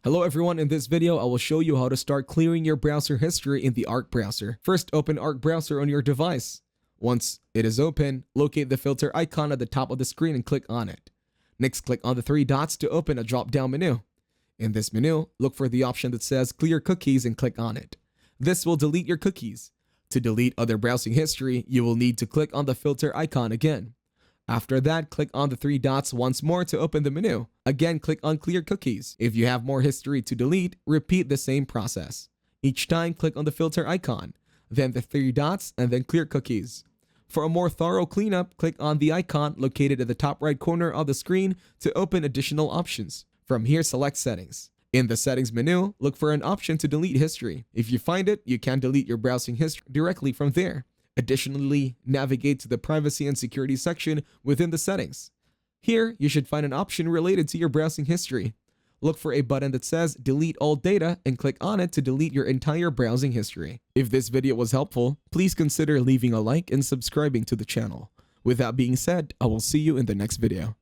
Hello everyone, in this video I will show you how to start clearing your browser history in the Arc browser. First, open Arc browser on your device. Once it is open, locate the filter icon at the top of the screen and click on it. Next, click on the three dots to open a drop-down menu. In this menu, look for the option that says Clear Cookies and click on it. This will delete your cookies. To delete other browsing history, you will need to click on the filter icon again. After that, click on the three dots once more to open the menu. Again, click on Clear Cookies. If you have more history to delete, repeat the same process. Each time, click on the filter icon, then the three dots, and then Clear Cookies. For a more thorough cleanup, click on the icon located at the top right corner of the screen to open additional options. From here, select Settings. In the Settings menu, look for an option to delete history. If you find it, you can delete your browsing history directly from there. Additionally, navigate to the Privacy and Security section within the settings. Here, you should find an option related to your browsing history. Look for a button that says Delete All Data and click on it to delete your entire browsing history. If this video was helpful, please consider leaving a like and subscribing to the channel. With that being said, I will see you in the next video.